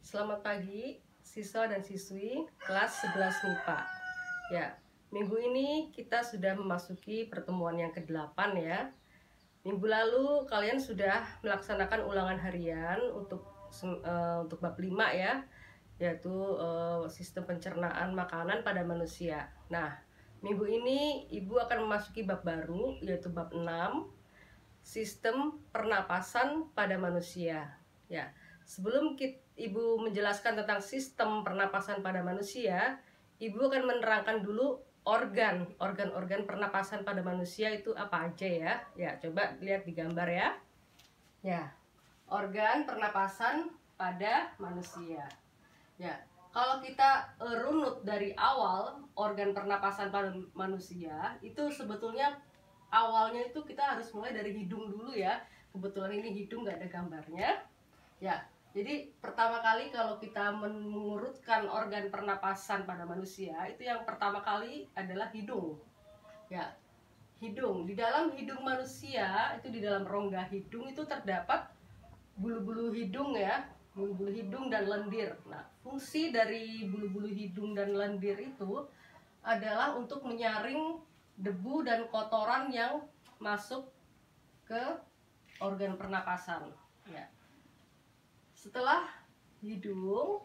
Selamat pagi, siswa dan siswi kelas 11 MIPA. Ya, minggu ini kita sudah memasuki pertemuan yang ke-8 ya. Minggu lalu kalian sudah melaksanakan ulangan harian untuk bab 5 ya, yaitu sistem pencernaan makanan pada manusia. Nah, minggu ini Ibu akan memasuki bab baru, yaitu bab 6, sistem pernapasan pada manusia. Ya, sebelum Ibu menjelaskan tentang sistem pernapasan pada manusia, Ibu akan menerangkan dulu organ pernapasan pada manusia itu apa aja ya. Ya, coba lihat di gambar ya. Ya, organ pernapasan pada manusia. Ya, kalau kita runut dari awal organ pernapasan pada manusia, itu sebetulnya awalnya itu kita harus mulai dari hidung dulu ya. Kebetulan ini hidung nggak ada gambarnya. Ya, jadi pertama kali kalau kita mengurutkan organ pernapasan pada manusia, itu yang pertama kali adalah hidung. Ya, hidung. Di dalam hidung manusia, itu di dalam rongga hidung itu terdapat bulu-bulu hidung ya, bulu-bulu hidung dan lendir. Nah, fungsi dari bulu-bulu hidung dan lendir itu adalah untuk menyaring debu dan kotoran yang masuk ke organ pernapasan. Ya. Setelah hidung,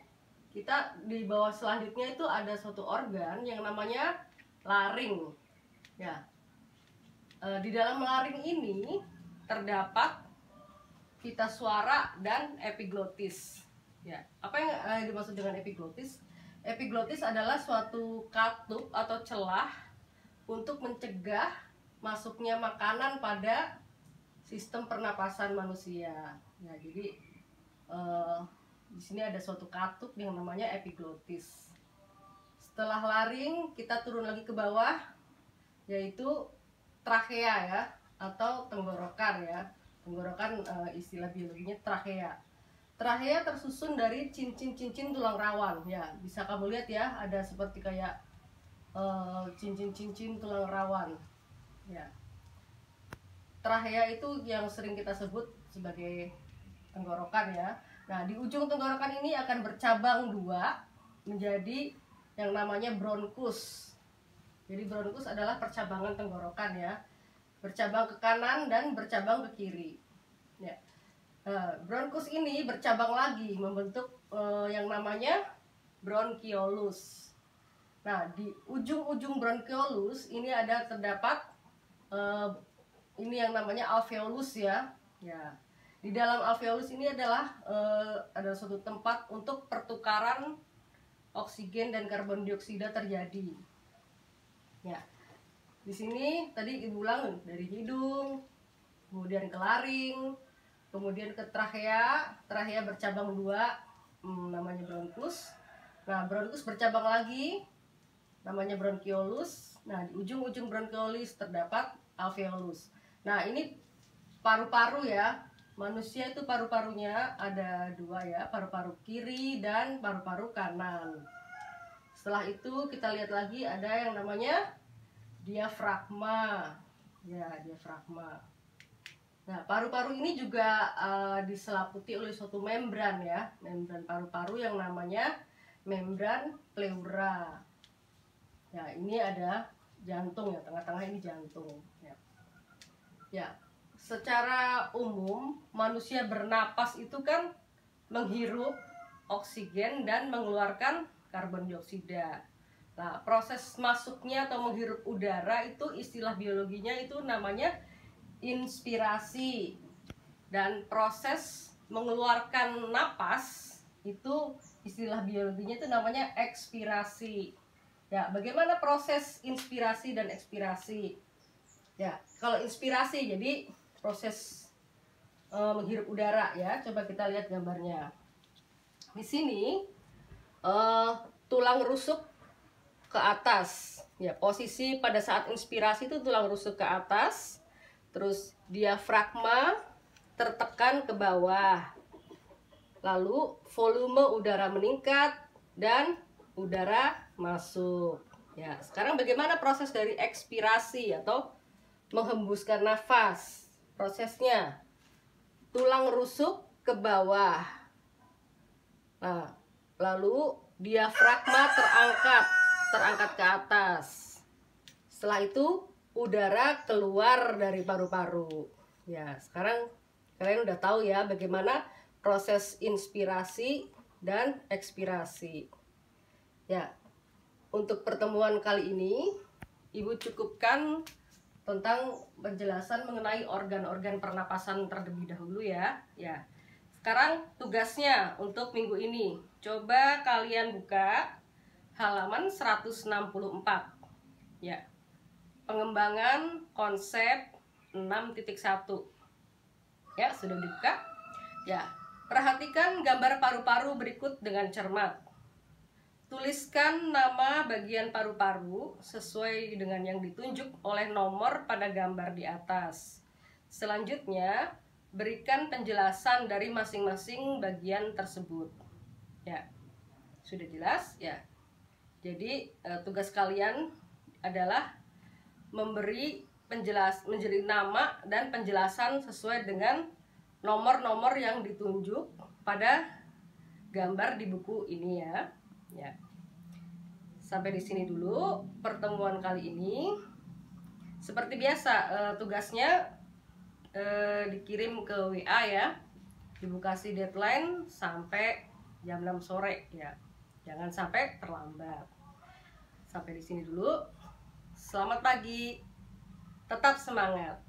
kita di bawah selanjutnya itu ada suatu organ yang namanya laring. Ya, di dalam laring ini terdapat pita suara dan epiglotis. Ya, apa yang dimaksud dengan epiglotis? Epiglotis adalah suatu katup atau celah untuk mencegah masuknya makanan pada sistem pernapasan manusia. Ya, jadi di sini ada suatu katup yang namanya epiglotis. Setelah laring, kita turun lagi ke bawah, yaitu trakea ya, atau tenggorokan ya. Tenggorokan istilah biologinya trakea. Trakea tersusun dari cincin-cincin tulang rawan ya. Bisa kamu lihat ya, ada seperti kayak cincin-cincin tulang rawan. Ya. Trakea itu yang sering kita sebut sebagai tenggorokan ya. Nah, di ujung tenggorokan ini akan bercabang dua menjadi yang namanya bronkus. Jadi bronkus adalah percabangan tenggorokan ya. Bercabang ke kanan dan bercabang ke kiri. Ya. Bronkus ini bercabang lagi membentuk yang namanya bronchiolus. Nah, di ujung-ujung bronchiolus ini terdapat ini yang namanya alveolus ya. Ya. Di dalam alveolus ini adalah suatu tempat untuk pertukaran oksigen dan karbon dioksida terjadi. Ya. Di sini tadi Ibu ulang dari hidung, kemudian ke laring, kemudian ke trakea. Trakea bercabang dua, namanya bronkus. Nah, bronkus bercabang lagi, namanya bronchiolus. Nah, di ujung-ujung bronchiolus terdapat alveolus. Nah, ini paru-paru ya. Manusia itu paru-parunya ada dua ya, paru-paru kiri dan paru-paru kanan. Setelah itu kita lihat lagi ada yang namanya diafragma. Ya, diafragma. Nah, paru-paru ini juga diselimuti oleh suatu membran ya, membran paru-paru yang namanya membran pleura. Ya, ini ada jantung ya, tengah-tengah ini jantung. Ya. Ya. Secara umum manusia bernapas itu kan menghirup oksigen dan mengeluarkan karbon dioksida. Nah, proses masuknya atau menghirup udara itu istilah biologinya itu namanya inspirasi, dan proses mengeluarkan napas itu istilah biologinya itu namanya ekspirasi. Ya, bagaimana proses inspirasi dan ekspirasi? Ya, kalau inspirasi jadi proses menghirup udara ya. Coba kita lihat gambarnya. Di sini tulang rusuk ke atas. Ya, posisi pada saat inspirasi itu tulang rusuk ke atas. Terus diafragma tertekan ke bawah. Lalu volume udara meningkat dan udara masuk. Ya, sekarang bagaimana proses dari ekspirasi atau menghembuskan nafas? Prosesnya tulang rusuk ke bawah, Nah, lalu diafragma terangkat ke atas. Setelah itu udara keluar dari paru-paru. Ya, sekarang kalian udah tahu ya bagaimana proses inspirasi dan ekspirasi. Ya, untuk pertemuan kali ini Ibu cukupkan tentang penjelasan mengenai organ-organ pernapasan terlebih dahulu ya. Ya. Sekarang tugasnya untuk minggu ini. Coba kalian buka halaman 164. Ya. Pengembangan konsep 6.1. Ya, sudah dibuka? Ya. Perhatikan gambar paru-paru berikut dengan cermat. Tuliskan nama bagian paru-paru sesuai dengan yang ditunjuk oleh nomor pada gambar di atas. Selanjutnya, berikan penjelasan dari masing-masing bagian tersebut. Ya, sudah jelas ya. Jadi tugas kalian adalah memberi nama dan penjelasan sesuai dengan nomor-nomor yang ditunjuk pada gambar di buku ini ya. Ya. Sampai di sini dulu pertemuan kali ini. Seperti biasa, tugasnya dikirim ke WA ya. Ibu kasih deadline sampai jam 6 sore ya. Jangan sampai terlambat. Sampai di sini dulu. Selamat pagi. Tetap semangat.